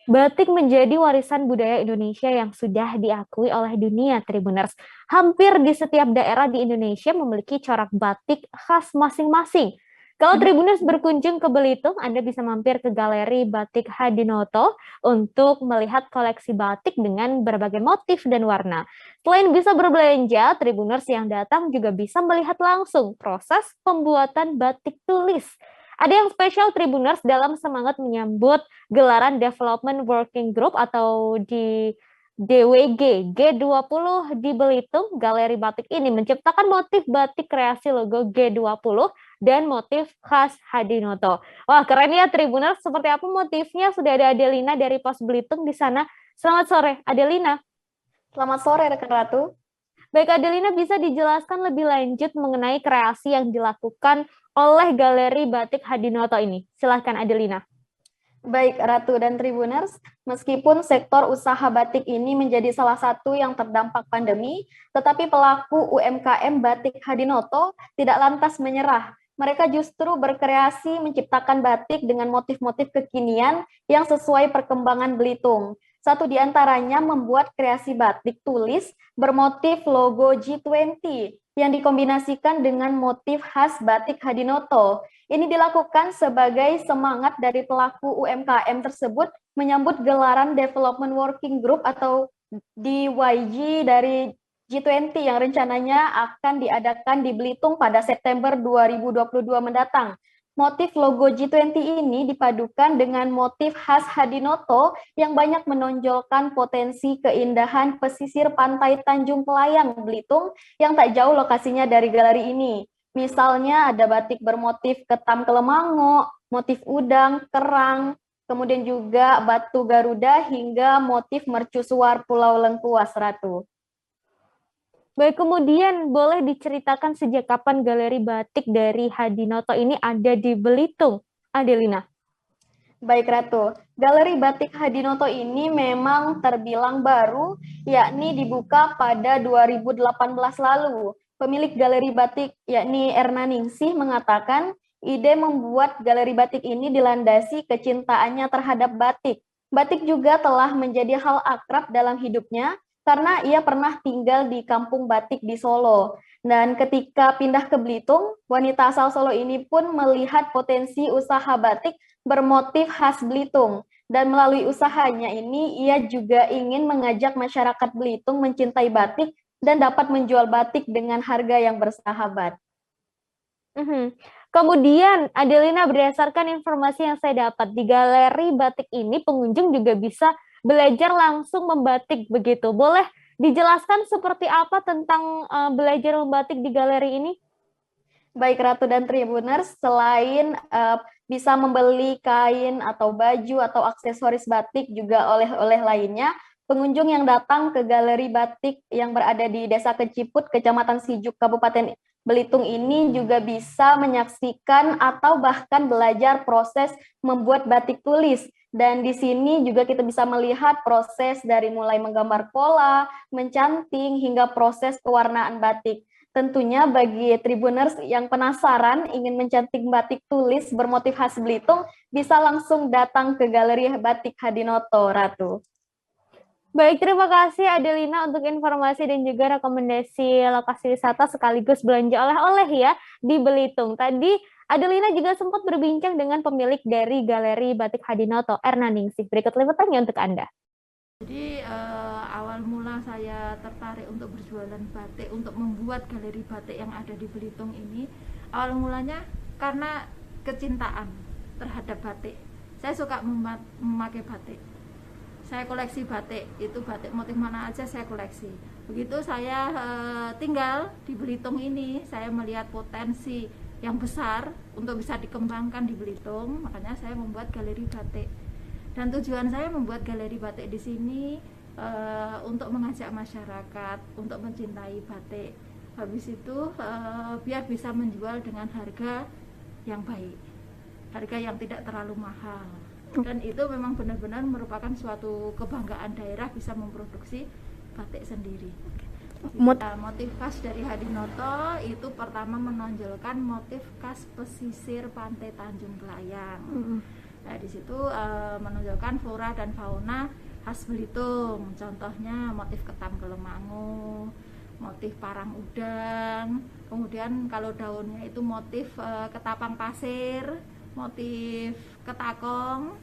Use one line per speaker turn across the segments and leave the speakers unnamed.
Batik menjadi warisan budaya Indonesia yang sudah diakui oleh dunia, Tribuners. Hampir di setiap daerah di Indonesia memiliki corak batik khas masing-masing. Kalau Tribuners berkunjung ke Belitung, Anda bisa mampir ke Galeri Batik Hadinoto untuk melihat koleksi batik dengan berbagai motif dan warna. Selain bisa berbelanja, Tribuners yang datang juga bisa melihat langsung proses pembuatan batik tulis. Ada yang spesial Tribuners dalam semangat menyambut gelaran Development Working Group atau di DWG G20 di Belitung. Galeri batik ini menciptakan motif batik kreasi logo G20 dan motif khas Hadinoto. Wah, keren ya Tribuners. Seperti apa motifnya? Sudah ada Adelina dari Pos Belitung di sana. Selamat sore, Adelina.
Selamat sore, rekan Ratu.
Baik, Adelina, bisa dijelaskan lebih lanjut mengenai kreasi yang dilakukan oleh Galeri Batik Hadinoto ini? Silahkan, Adelina.
Baik, Ratu dan Tribuners, meskipun sektor usaha batik ini menjadi salah satu yang terdampak pandemi, tetapi pelaku UMKM Batik Hadinoto tidak lantas menyerah. Mereka justru berkreasi menciptakan batik dengan motif-motif kekinian yang sesuai perkembangan Belitung. Satu di antaranya membuat kreasi batik tulis bermotif logo G20 yang dikombinasikan dengan motif khas batik Hadinoto. Ini dilakukan sebagai semangat dari pelaku UMKM tersebut menyambut gelaran Development Working Group atau DYG dari G20 yang rencananya akan diadakan di Belitung pada September 2022 mendatang. Motif logo G20 ini dipadukan dengan motif khas Hadinoto yang banyak menonjolkan potensi keindahan pesisir pantai Tanjung Pelayang, Belitung yang tak jauh lokasinya dari galeri ini. Misalnya ada batik bermotif ketam kelemango, motif udang, kerang, kemudian juga batu Garuda hingga motif mercusuar Pulau Lengkuas, Ratu.
Baik, kemudian boleh diceritakan sejak kapan Galeri Batik dari Hadinoto ini ada di Belitung, Adelina?
Baik, Ratu. Galeri Batik Hadinoto ini memang terbilang baru, yakni dibuka pada 2018 lalu. Pemilik galeri batik, yakni Erna Ningsih, mengatakan ide membuat galeri batik ini dilandasi kecintaannya terhadap batik. Batik juga telah menjadi hal akrab dalam hidupnya karena ia pernah tinggal di kampung batik di Solo. Dan ketika pindah ke Belitung, wanita asal Solo ini pun melihat potensi usaha batik bermotif khas Belitung. Dan melalui usahanya ini, ia juga ingin mengajak masyarakat Belitung mencintai batik dan dapat menjual batik dengan harga yang bersahabat.
Kemudian, Adelina, berdasarkan informasi yang saya dapat, di Galeri Batik ini pengunjung juga bisa belajar langsung membatik begitu. Boleh dijelaskan seperti apa tentang belajar membatik di galeri ini?
Baik Ratu dan Tribuners, selain bisa membeli kain atau baju atau aksesoris batik juga oleh-oleh lainnya, pengunjung yang datang ke Galeri Batik yang berada di Desa Keciput, Kecamatan Sijuk, Kabupaten Belitung ini juga bisa menyaksikan atau bahkan belajar proses membuat batik tulis. Dan di sini juga kita bisa melihat proses dari mulai menggambar pola, mencanting, hingga proses pewarnaan batik. Tentunya bagi Tribuners yang penasaran ingin mencantik batik tulis bermotif khas Belitung, bisa langsung datang ke Galeri Batik Hadinoto, Ratu.
Baik, terima kasih Adelina untuk informasi dan juga rekomendasi lokasi wisata sekaligus belanja oleh-oleh ya di Belitung. Tadi Adelina juga sempat berbincang dengan pemilik dari Galeri Batik Hadinoto, Erna Ningsih. Berikut liputannya untuk Anda.
Jadi awal mula saya tertarik untuk berjualan batik, untuk membuat galeri batik yang ada di Belitung ini, awal mulanya karena kecintaan terhadap batik. Saya suka memakai batik. Saya koleksi batik, itu batik motif mana aja saya koleksi. Begitu saya tinggal di Belitung ini, saya melihat potensi yang besar untuk bisa dikembangkan di Belitung, makanya saya membuat galeri batik. Dan tujuan saya membuat galeri batik di sini untuk mengajak masyarakat untuk mencintai batik. Habis itu biar bisa menjual dengan harga yang baik, harga yang tidak terlalu mahal. Dan itu memang benar-benar merupakan suatu kebanggaan daerah bisa memproduksi batik sendiri. Motif khas dari Hadinoto itu pertama menonjolkan motif khas pesisir pantai Tanjung Pelayang. Nah, di situ menunjukkan flora dan fauna khas Belitung. Contohnya motif ketam Kelemangu, motif parang udang, kemudian kalau daunnya itu motif ketapang pasir, motif ketakong.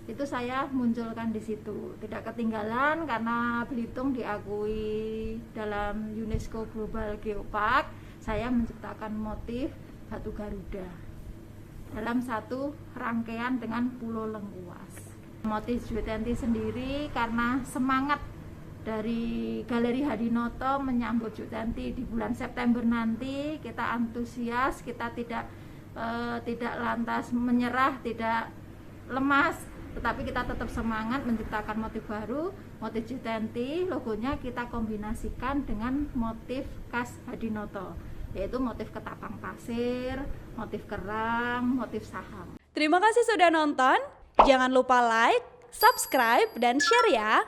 Itu saya munculkan di situ. Tidak ketinggalan karena Belitung diakui dalam UNESCO Global Geopark, saya menciptakan motif batu Garuda dalam satu rangkaian dengan Pulau Lengkuas. Motif Jwetenti sendiri karena semangat dari Galeri Hadinoto menyambut Jwetenti di bulan September nanti, kita antusias, kita tidak lantas menyerah, tidak lemas, tetapi kita tetap semangat menciptakan motif baru. Motif Jwetenti logonya kita kombinasikan dengan motif khas Hadinoto, yaitu motif ketapang pasir, motif kerang, motif saham.
Terima kasih sudah nonton. Jangan lupa like, subscribe, dan share ya.